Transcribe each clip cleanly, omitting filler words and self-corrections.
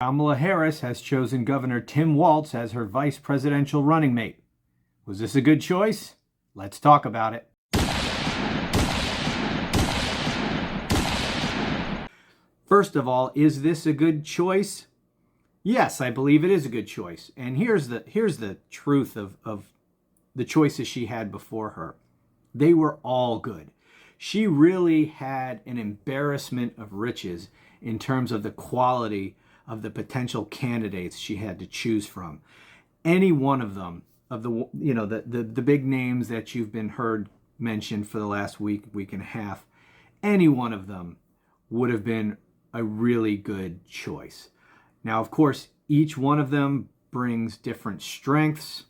Kamala Harris has chosen Governor Tim Walz as her vice presidential running mate. Was this a good choice? Let's talk about it. First of all, is this a good choice? Yes, I believe it is a good choice. And here's the truth of the choices she had before her. They were all good. She really had an embarrassment of riches in terms of the quality of the potential candidates she had to choose from. Any one of them, of the big names that you've been heard mentioned for the last week and a half, any one of them would have been a really good choice. Now, of course, each one of them brings different strengths.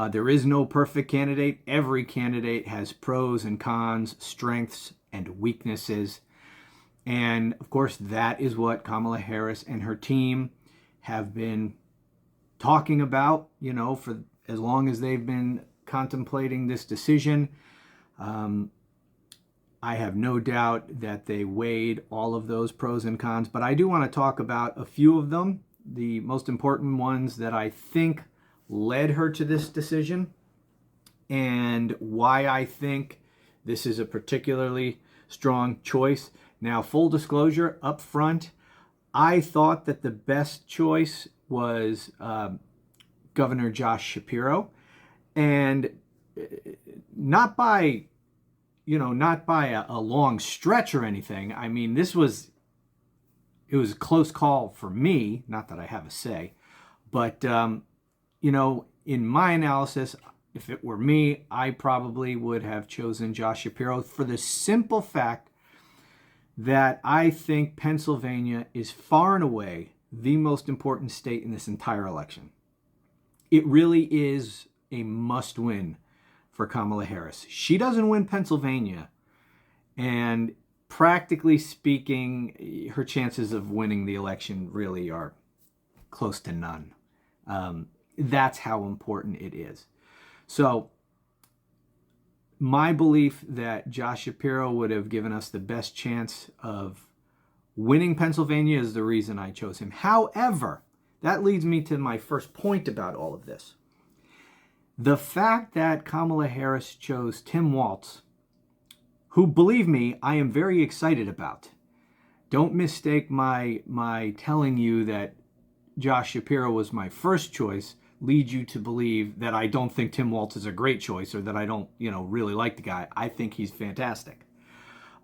There is no perfect candidate. Every candidate has pros and cons, strengths and weaknesses. And of course, that is what Kamala Harris and her team have been talking about, for as long as they've been contemplating this decision. I have no doubt that they weighed all of those pros and cons, but I do want to talk about a few of them, the most important ones that I think led her to this decision, and why I think this is a particularly strong choice. Now, full disclosure up front, I thought that the best choice was Governor Josh Shapiro, and not by a long stretch or anything. I mean, it was a close call for me, not that I have a say, but in my analysis, if it were me, I probably would have chosen Josh Shapiro for the simple fact that I think Pennsylvania is far and away the most important state in this entire election. It really is a must-win for Kamala Harris. She doesn't win Pennsylvania, and practically speaking, her chances of winning the election really are close to none. That's how important it is. So my belief that Josh Shapiro would have given us the best chance of winning Pennsylvania is the reason I chose him. However, that leads me to my first point about all of this. The fact that Kamala Harris chose Tim Walz, who, believe me, I am very excited about. Don't mistake my telling you that Josh Shapiro was my first choice lead you to believe that I don't think Tim Walz is a great choice, or that I don't, really like the guy. I think he's fantastic.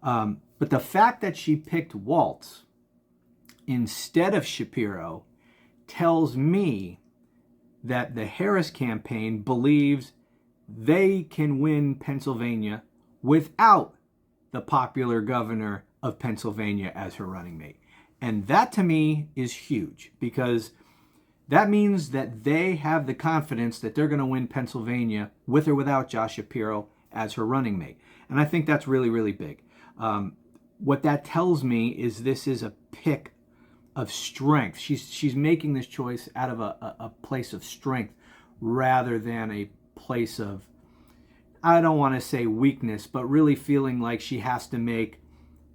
But the fact that she picked Walz instead of Shapiro tells me that the Harris campaign believes they can win Pennsylvania without the popular governor of Pennsylvania as her running mate. And that to me is huge, because that means that they have the confidence that they're going to win Pennsylvania with or without Josh Shapiro as her running mate. And I think that's really, really big. What that tells me is this is a pick of strength. She's making this choice out of a place of strength rather than a place of, I don't want to say weakness, but really feeling like she has to make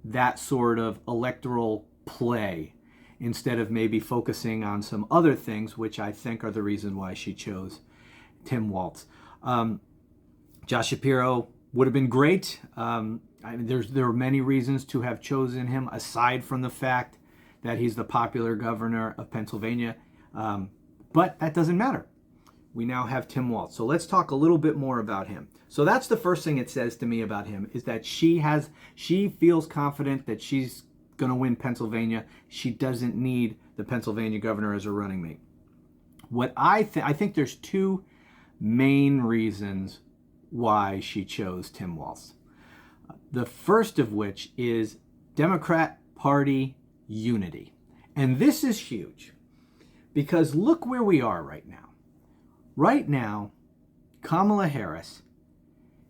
that sort of electoral play instead of maybe focusing on some other things, which I think are the reason why she chose Tim Walz. Josh Shapiro would have been great. There are many reasons to have chosen him, aside from the fact that he's the popular governor of Pennsylvania. But that doesn't matter. We now have Tim Walz. So let's talk a little bit more about him. So that's the first thing it says to me about him, is that she feels confident that she's going to win Pennsylvania. She doesn't need the Pennsylvania governor as her running mate. What I think there's two main reasons why she chose Tim Walz. The first of which is Democrat Party unity. And this is huge, because look where we are right now. Right now, Kamala Harris,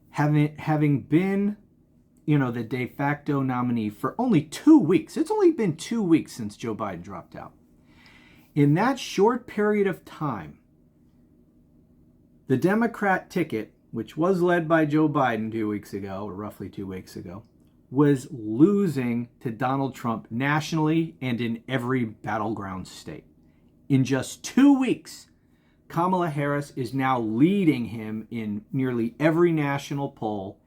having been the de facto nominee for only 2 weeks. It's only been 2 weeks since Joe Biden dropped out. In that short period of time, the Democrat ticket, which was led by Joe Biden 2 weeks ago, or roughly 2 weeks ago, was losing to Donald Trump nationally and in every battleground state. In just 2 weeks, Kamala Harris is now leading him in nearly every national poll,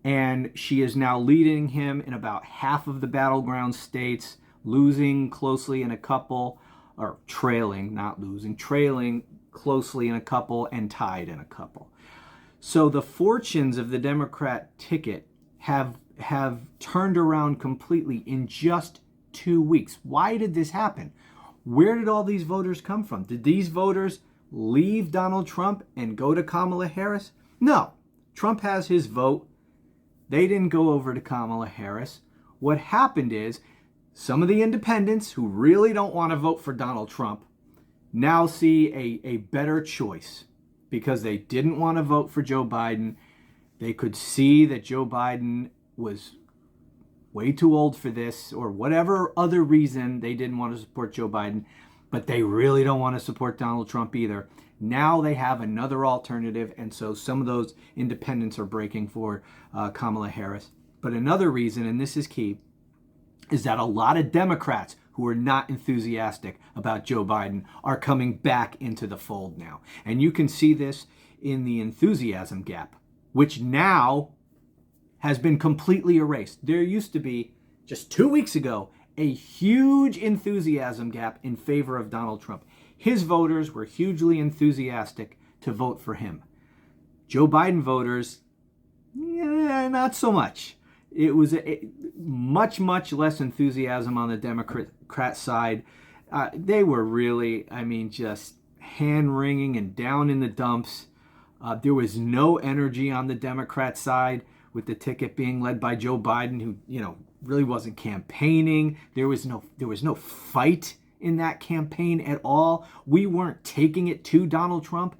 and she is now leading him in about half of the battleground states, losing closely in a couple, or trailing, not losing, trailing closely in a couple and tied in a couple. So the fortunes of the Democrat ticket have turned around completely in just 2 weeks. Why did this happen? Where did all these voters come from? Did these voters leave Donald Trump and go to Kamala Harris? No. Trump has his vote. They didn't go over to Kamala Harris. What happened is some of the independents who really don't want to vote for Donald Trump now see a better choice because they didn't want to vote for Joe Biden. They could see that Joe Biden was way too old for this, or whatever other reason they didn't want to support Joe Biden, but they really don't want to support Donald Trump either. Now they have another alternative, and so some of those independents are breaking for Kamala Harris. But another reason, and this is key, is that a lot of Democrats who are not enthusiastic about Joe Biden are coming back into the fold now. And you can see this in the enthusiasm gap, which now has been completely erased. There used to be, just 2 weeks ago, a huge enthusiasm gap in favor of Donald Trump. His voters were hugely enthusiastic to vote for him. Joe Biden voters, not so much. It was much less enthusiasm on the Democrat side. They were really, just hand-wringing and down in the dumps. There was no energy on the Democrat side, with the ticket being led by Joe Biden, who, really wasn't campaigning. There was no fight in that campaign at all. We weren't taking it to Donald Trump.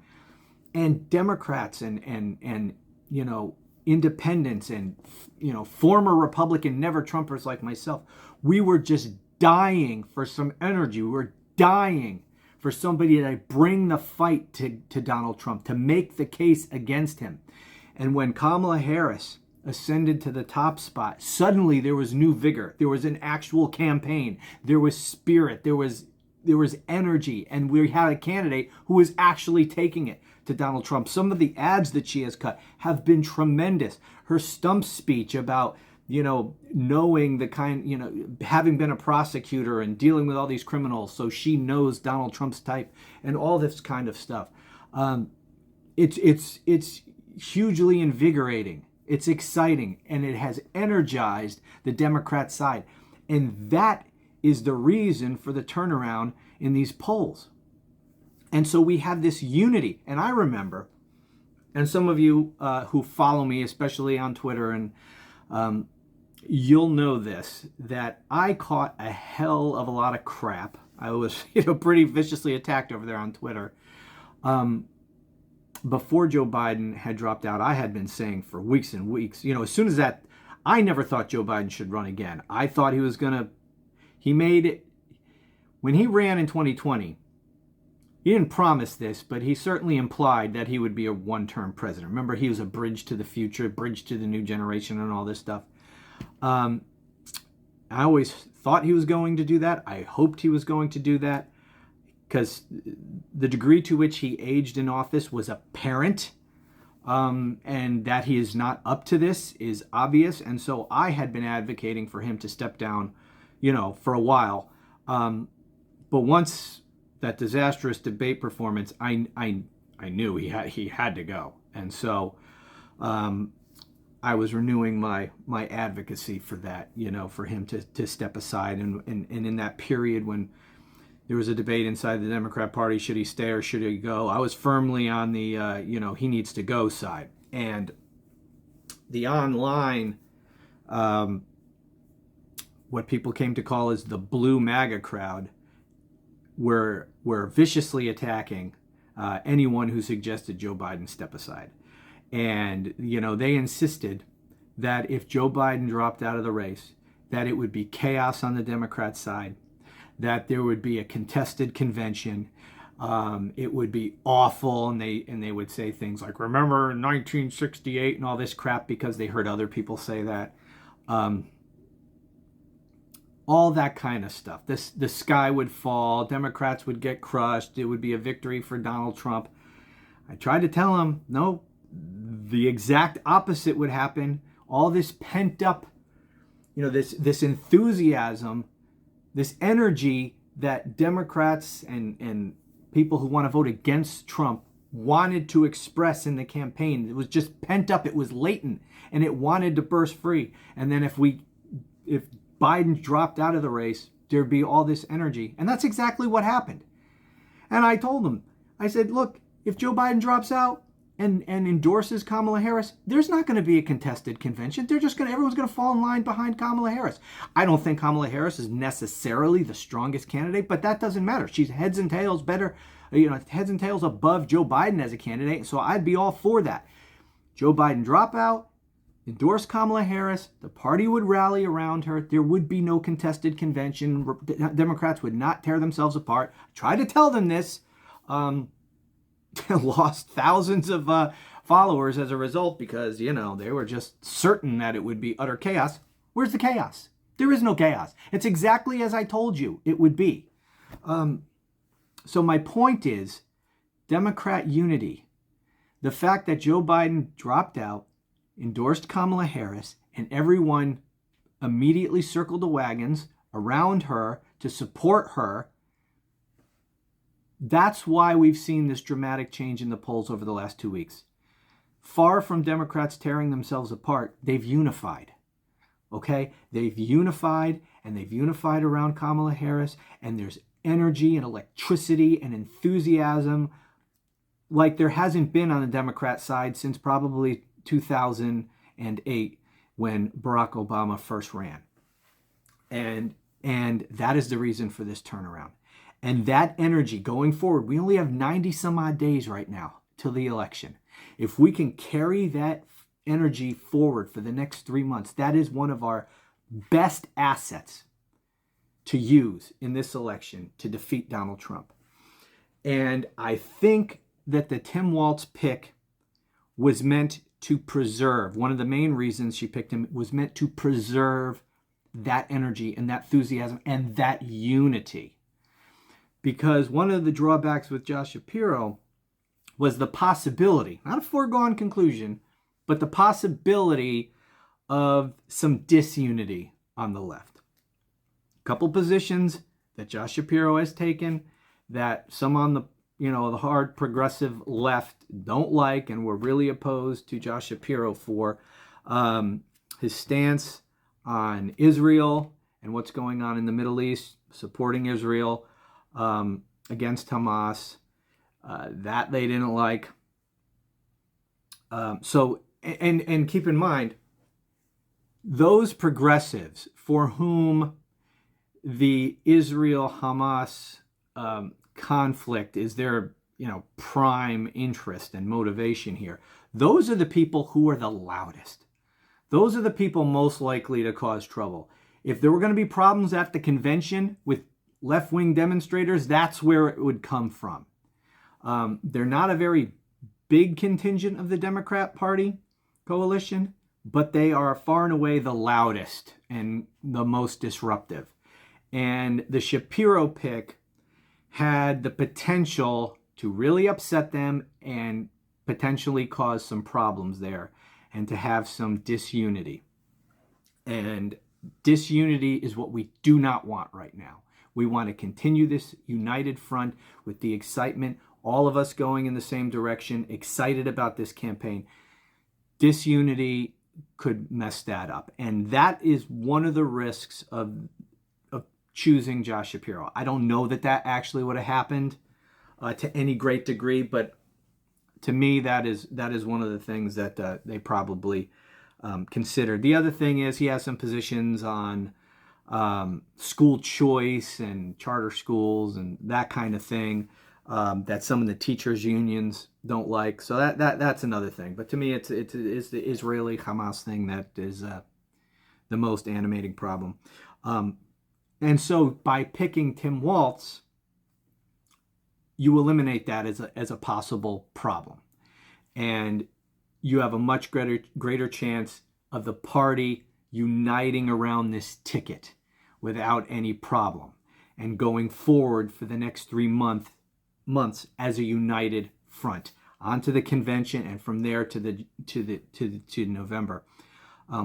And Democrats and independents and, former Republican never-Trumpers like myself, we were just dying for some energy. We were dying for somebody to bring the fight to Donald Trump, to make the case against him. And when Kamala Harris ascended to the top spot, suddenly there was new vigor. There was an actual campaign. There was spirit. There was energy. And we had a candidate who was actually taking it to Donald Trump. Some of the ads that she has cut have been tremendous. Her stump speech about, knowing the kind, having been a prosecutor and dealing with all these criminals, so she knows Donald Trump's type and all this kind of stuff. It's hugely invigorating. It's exciting, and it has energized the Democrat side. And that is the reason for the turnaround in these polls. And so we have this unity. And I remember, and some of you who follow me, especially on Twitter, and you'll know this, that I caught a hell of a lot of crap. I was pretty viciously attacked over there on Twitter. Before Joe Biden had dropped out, I had been saying for weeks and weeks, as soon as that, I never thought Joe Biden should run again. I thought he made it, when he ran in 2020, he didn't promise this, but he certainly implied that he would be a one-term president. Remember, he was a bridge to the future, bridge to the new generation and all this stuff. I always thought he was going to do that. I hoped he was going to do that, because the degree to which he aged in office was apparent, and that he is not up to this is obvious. And so I had been advocating for him to step down, for a while. But once that disastrous debate performance, I knew he had to go. And so I was renewing my advocacy for that, for him to step aside. And in that period when there was a debate inside the Democrat Party, should he stay or should he go, I was firmly on the, he needs to go side. And the online, what people came to call as the blue MAGA crowd, were viciously attacking anyone who suggested Joe Biden step aside. And, they insisted that if Joe Biden dropped out of the race, that it would be chaos on the Democrat side, that there would be a contested convention. It would be awful. And they would say things like, remember 1968 and all this crap, because they heard other people say that. all that kind of stuff. The sky would fall, Democrats would get crushed, it would be a victory for Donald Trump. I tried to tell him, no, the exact opposite would happen. All this pent up, this enthusiasm, this energy that Democrats and people who want to vote against Trump wanted to express in the campaign. It was just pent up. It was latent, and it wanted to burst free. And then if Biden dropped out of the race, there'd be all this energy. And that's exactly what happened. And I told them, I said, look, if Joe Biden drops out and endorses Kamala Harris, there's not going to be a contested convention. Everyone's going to fall in line behind Kamala Harris. I don't think Kamala Harris is necessarily the strongest candidate, but that doesn't matter. She's heads and tails better, heads and tails above Joe Biden as a candidate. So I'd be all for that. Joe Biden drop out, endorse Kamala Harris, the party would rally around her. There would be no contested convention. Democrats would not tear themselves apart. Try to tell them this. Lost thousands of followers as a result because, they were just certain that it would be utter chaos. Where's the chaos? There is no chaos. It's exactly as I told you it would be. So my point is Democrat unity. The fact that Joe Biden dropped out, endorsed Kamala Harris, and everyone immediately circled the wagons around her to support her. That's why we've seen this dramatic change in the polls over the last 2 weeks. Far from Democrats tearing themselves apart, they've unified. Okay? They've unified, and they've unified around Kamala Harris, and there's energy and electricity and enthusiasm like there hasn't been on the Democrat side since probably 2008 when Barack Obama first ran. And that is the reason for this turnaround. And that energy going forward, we only have 90 some odd days right now till the election. If we can carry that energy forward for the next 3 months, that is one of our best assets to use in this election to defeat Donald Trump. And I think that the Tim Walz pick was meant to preserve. One of the main reasons she picked him was meant to preserve that energy and that enthusiasm and that unity. Because one of the drawbacks with Josh Shapiro was the possibility, not a foregone conclusion, but the possibility of some disunity on the left. A couple positions that Josh Shapiro has taken that some on the hard progressive left don't like and were really opposed to Josh Shapiro for. His stance on Israel and what's going on in the Middle East, supporting Israel against Hamas, that they didn't like. So keep in mind, those progressives for whom the Israel-Hamas conflict is their prime interest and motivation here, those are the people who are the loudest. Those are the people most likely to cause trouble. If there were going to be problems at the convention with left-wing demonstrators, that's where it would come from. They're not a very big contingent of the Democrat Party coalition, but they are far and away the loudest and the most disruptive. And the Shapiro pick had the potential to really upset them and potentially cause some problems there and to have some disunity. And disunity is what we do not want right now. We want to continue this united front with the excitement, all of us going in the same direction, excited about this campaign. Disunity could mess that up. And that is one of the risks of choosing Josh Shapiro. I don't know that actually would have happened to any great degree, but to me, that is one of the things that they probably considered. The other thing is he has some positions on school choice and charter schools and that kind of thing that some of the teachers unions don't like. So that's another thing. But to me, it's the Israeli-Hamas thing that is the most animating problem. And so by picking Tim Walz, you eliminate that as a possible problem. And you have a much greater chance of the party uniting around this ticket, without any problem, and going forward for the next 3 months as a united front onto the convention, and from there to November,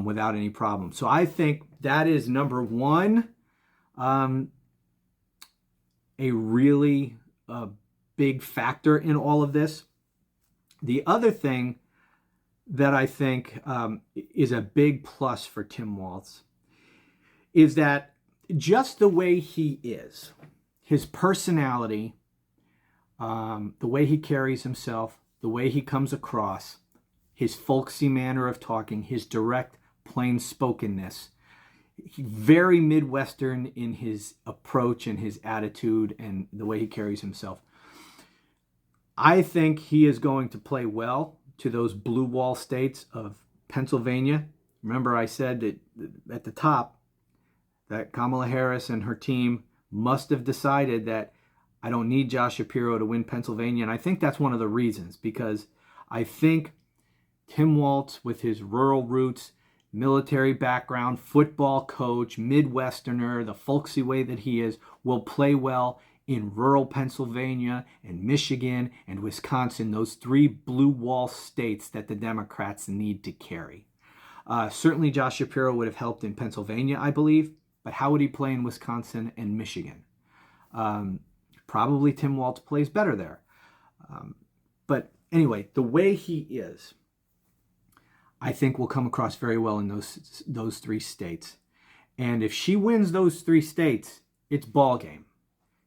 without any problem. So I think that is number one, a really big factor in all of this. The other thing that I think is a big plus for Tim Walz is that just the way he is, his personality, the way he carries himself, the way he comes across, his folksy manner of talking, his direct, plain-spokenness, very Midwestern in his approach and his attitude and the way he carries himself. I think he is going to play well to those blue wall states of Pennsylvania. Remember, I said that at the top that Kamala Harris and her team must have decided that I don't need Josh Shapiro to win Pennsylvania. And I think that's one of the reasons, because I think Tim Walz, with his rural roots, military background, football coach, Midwesterner, the folksy way that he is, will play well in rural Pennsylvania and Michigan and Wisconsin, those 3 blue wall states that the Democrats need to carry. Certainly Josh Shapiro would have helped in Pennsylvania, I believe, but how would he play in Wisconsin and Michigan? Probably Tim Walz plays better there. But anyway, the way he is, I think will come across very well in those 3 states. And if she wins those 3 states, it's ball game.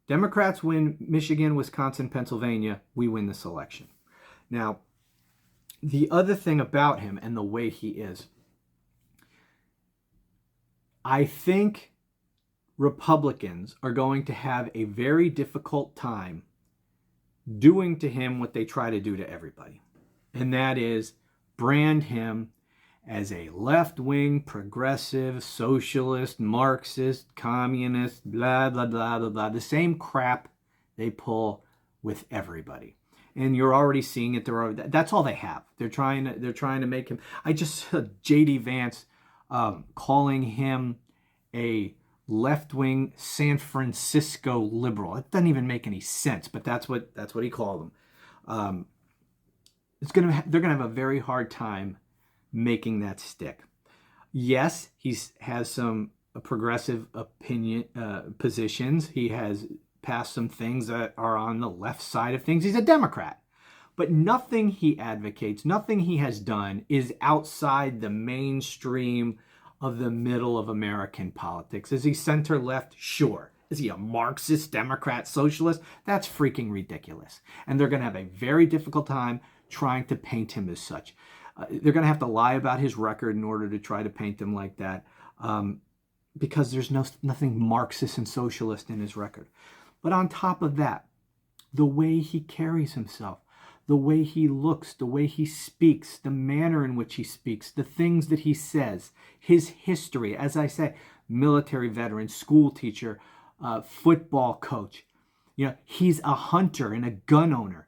Democrats win Michigan, Wisconsin, Pennsylvania, we win this election. Now, the other thing about him and the way he is, I think Republicans are going to have a very difficult time doing to him what they try to do to everybody. And that is brand him as a left-wing, progressive, socialist, Marxist, communist, blah, blah, blah, blah, blah. The same crap they pull with everybody. And you're already seeing it. That's all they have. They're trying to make him. I just saw J.D. Vance calling him a left-wing San Francisco liberal. It doesn't even make any sense, but that's what he called them. They're gonna have a very hard time making that stick. Yes, he has some progressive positions. He has passed some things that are on the left side of things. He's a Democrat. But nothing he advocates, nothing he has done is outside the mainstream of the middle of American politics. Is he center-left? Sure. Is he a Marxist, Democrat, socialist? That's freaking ridiculous. And they're going to have a very difficult time trying to paint him as such. They're going to have to lie about his record in order to try to paint him like that, because there's nothing Marxist and socialist in his record. But on top of that, the way he carries himself, the way he looks, the way he speaks, the manner in which he speaks, the things that he says, his history, as I say, military veteran, school teacher, football coach. You know, he's a hunter and a gun owner.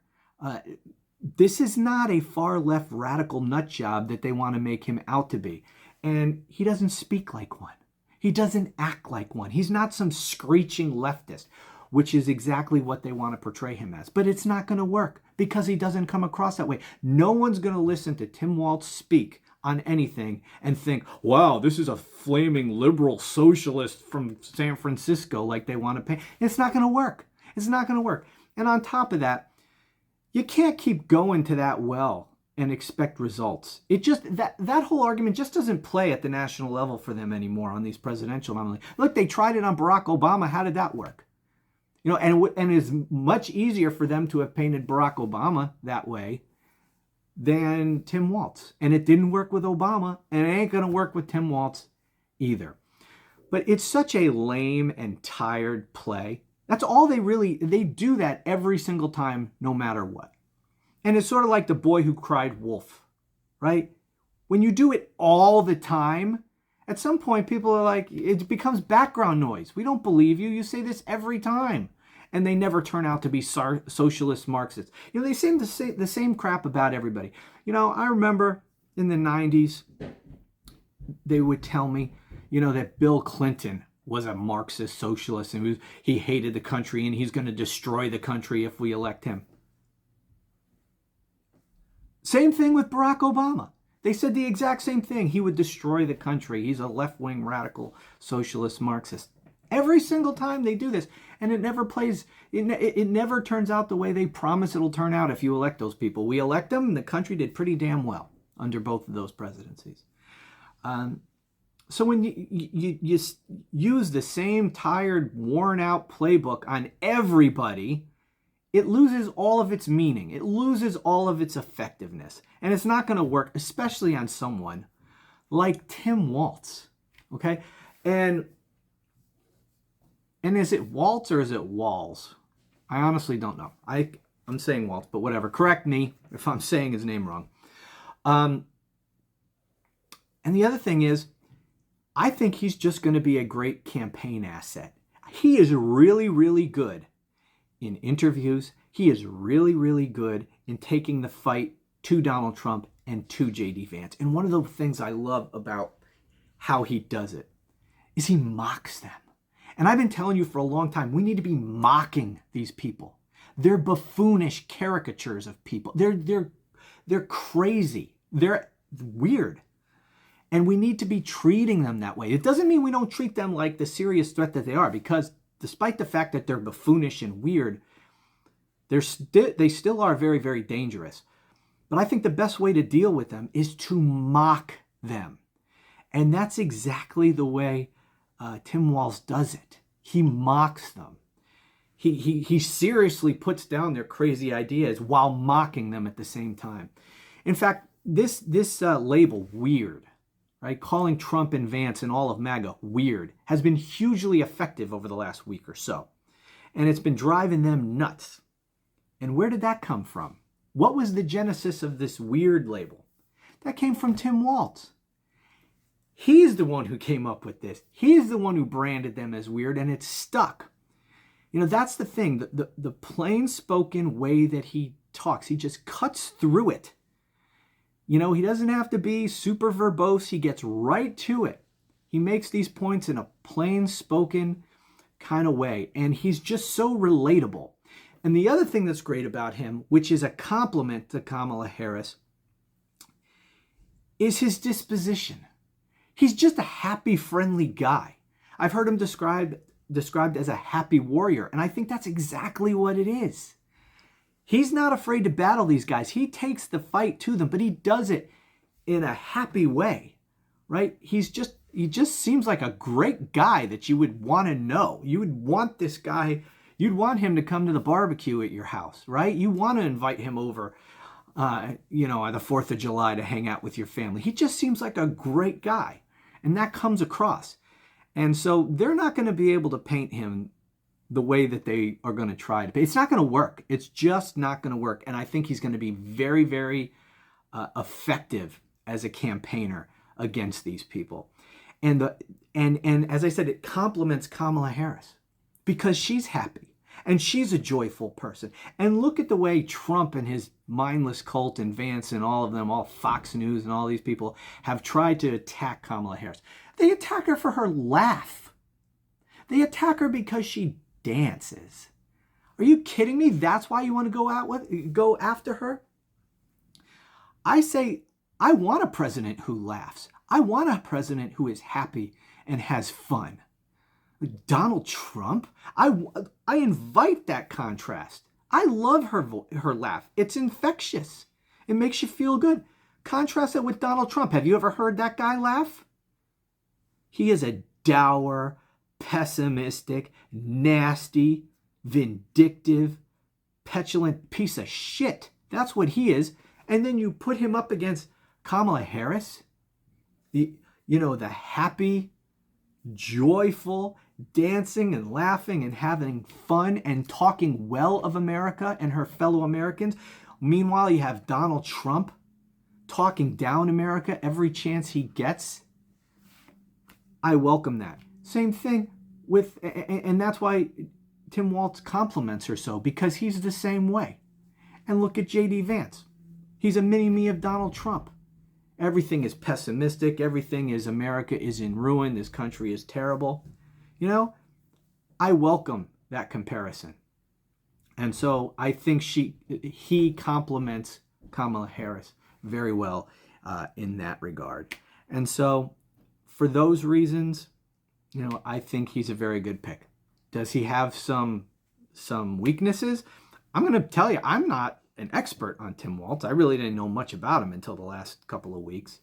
This is not a far left radical nut job that they want to make him out to be. And he doesn't speak like one. He doesn't act like one. He's not some screeching leftist, which is exactly what they want to portray him as. But it's not going to work because he doesn't come across that way. No one's going to listen to Tim Walz speak on anything and think, wow, this is a flaming liberal socialist from San Francisco like they want to paint. It's not going to work. It's not going to work. And on top of that, you can't keep going to that well and expect results. It just, that whole argument just doesn't play at the national level for them anymore on these presidential nominees. Look, they tried it on Barack Obama. How did that work? You know, and it's much easier for them to have painted Barack Obama that way than Tim Walz. And it didn't work with Obama, and it ain't going to work with Tim Walz either. But it's such a lame and tired play. That's all they do that every single time, no matter what. And it's sort of like the boy who cried wolf, right? When you do it all the time, at some point people are like, it becomes background noise. We don't believe you. You say this every time. And they never turn out to be socialist Marxists. You know, they seem to say the same crap about everybody. You know, I remember in the 90s, they would tell me, you know, that Bill Clinton was a Marxist socialist, and he hated the country, and he's going to destroy the country if we elect him. Same thing with Barack Obama. They said the exact same thing. He would destroy the country. He's a left-wing radical socialist Marxist. Every single time they do this, and it never plays, it never turns out the way they promise it'll turn out if you elect those people. We elect them, and the country did pretty damn well under both of those presidencies. So when you use the same tired, worn-out playbook on everybody, it loses all of its meaning. It loses all of its effectiveness. And it's not going to work, especially on someone like Tim Walz. Okay? And is it Waltz or is it Walz? I honestly don't know. I'm saying Waltz, but whatever. Correct me if I'm saying his name wrong. And the other thing is, I think he's just going to be a great campaign asset. He is really, really good in interviews. He is really, really good in taking the fight to Donald Trump and to J.D. Vance. And one of the things I love about how he does it is he mocks them. And I've been telling you for a long time, we need to be mocking these people. They're buffoonish caricatures of people. They're crazy. They're weird. And we need to be treating them that way. It doesn't mean we don't treat them like the serious threat that they are, because despite the fact that they're buffoonish and weird, they still are very, very dangerous. But I think the best way to deal with them is to mock them. And that's exactly the way Tim Walz does it. He mocks them. He seriously puts down their crazy ideas while mocking them at the same time. In fact, this label, weird, right, calling Trump and Vance and all of MAGA weird, has been hugely effective over the last week or so. And it's been driving them nuts. And where did that come from? What was the genesis of this weird label? That came from Tim Walz. He's the one who came up with this. He's the one who branded them as weird, and it's stuck. You know, that's the thing. The plain-spoken way that he talks, he just cuts through it. You know, he doesn't have to be super verbose. He gets right to it. He makes these points in a plain-spoken kind of way, and he's just so relatable. And the other thing that's great about him, which is a compliment to Kamala Harris, is his disposition. He's just a happy, friendly guy. I've heard him described as a happy warrior, and I think that's exactly what it is. He's not afraid to battle these guys. He takes the fight to them, but he does it in a happy way, right? He just seems like a great guy that you would want to know. You would want this guy, you'd want him to come to the barbecue at your house, right? You want to invite him over, on the 4th of July to hang out with your family. He just seems like a great guy, and that comes across. And so they're not going to be able to paint him the way that they are going to try to. It's not going to work. It's just not going to work. And I think he's going to be very, very effective as a campaigner against these people. And as I said, it compliments Kamala Harris because she's happy and she's a joyful person. And look at the way Trump and his mindless cult and Vance and all of them, all Fox News and all these people have tried to attack Kamala Harris. They attack her for her laugh. They attack her because she dances. Are you kidding me? That's why you want to go after her? I say, I want a president who laughs. I want a president who is happy and has fun. Donald Trump? I invite that contrast. I love her laugh. It's infectious. It makes you feel good. Contrast it with Donald Trump. Have you ever heard that guy laugh? He is a dour, pessimistic, nasty, vindictive, petulant piece of shit. That's what he is. And then you put him up against Kamala Harris, the happy, joyful, dancing and laughing and having fun and talking well of America and her fellow Americans. Meanwhile, you have Donald Trump talking down America every chance he gets. I welcome that. Same thing with, and that's why Tim Walz compliments her so, because he's the same way. And look at J.D. Vance. He's a mini-me of Donald Trump. Everything is pessimistic. Everything is America is in ruin. This country is terrible. I welcome that comparison. And so I think he complements Kamala Harris very well in that regard. And so for those reasons, I think he's a very good pick. Does he have some weaknesses? I'm going to tell you, I'm not an expert on Tim Walz. I really didn't know much about him until the last couple of weeks.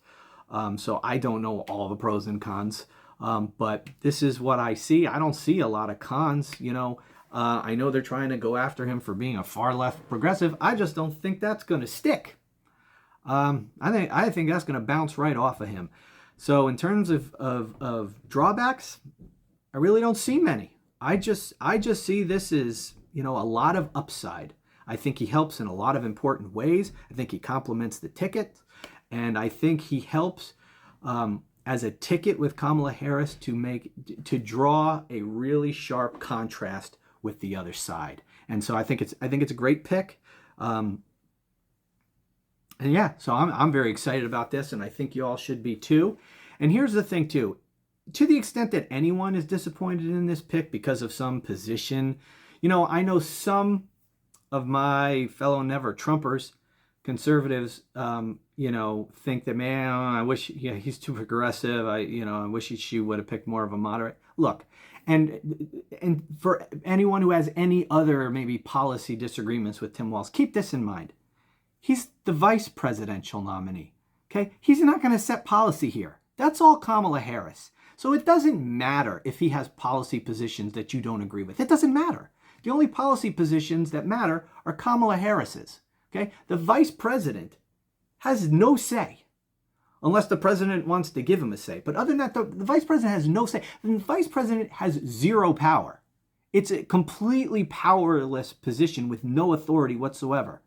So I don't know all the pros and cons. But this is what I see. I don't see a lot of cons. I know they're trying to go after him for being a far left progressive. I just don't think that's going to stick. I think that's going to bounce right off of him. So in terms of drawbacks, I really don't see many. I just see this as, a lot of upside. I think he helps in a lot of important ways. I think he complements the ticket. And I think he helps as a ticket with Kamala Harris to draw a really sharp contrast with the other side. And so I think it's a great pick. And yeah, so I'm very excited about this, and I think you all should be too. And here's the thing too. To the extent that anyone is disappointed in this pick because of some position, I know some of my fellow never Trumpers, conservatives, think that, man, I wish he's too progressive. I wish she would have picked more of a moderate. Look, and for anyone who has any other maybe policy disagreements with Tim Walz, keep this in mind. He's the vice presidential nominee. Okay, he's not going to set policy here. That's all Kamala Harris. So it doesn't matter if he has policy positions that you don't agree with. It doesn't matter. The only policy positions that matter are Kamala Harris's. Okay? The vice president has no say, unless the president wants to give him a say. But other than that, the vice president has no say. The vice president has zero power. It's a completely powerless position with no authority whatsoever.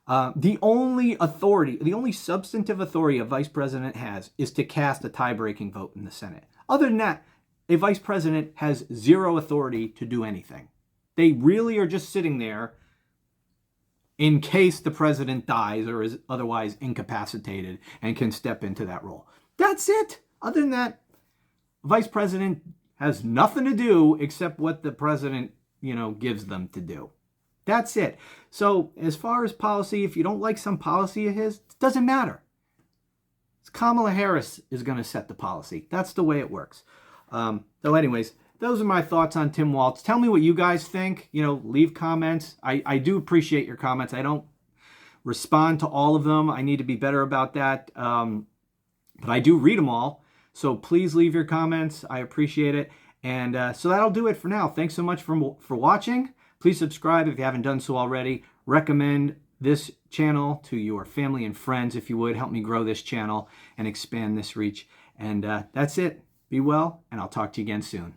The only substantive authority a vice president has is to cast a tie-breaking vote in the Senate. Other than that, a vice president has zero authority to do anything. They really are just sitting there in case the president dies or is otherwise incapacitated and can step into that role. That's it. Other than that, vice president has nothing to do except what the president, gives them to do. That's it. So as far as policy, if you don't like some policy of his, it doesn't matter. Kamala Harris is going to set the policy. That's the way it works. So anyways, those are my thoughts on Tim Walz. Tell me what you guys think. Leave comments. I do appreciate your comments. I don't respond to all of them. I need to be better about that. But I do read them all. So please leave your comments. I appreciate it. And so that'll do it for now. Thanks so much for watching. Please subscribe if you haven't done so already. Recommend this channel to your family and friends if you would. Help me grow this channel and expand this reach. And that's it. Be well, and I'll talk to you again soon.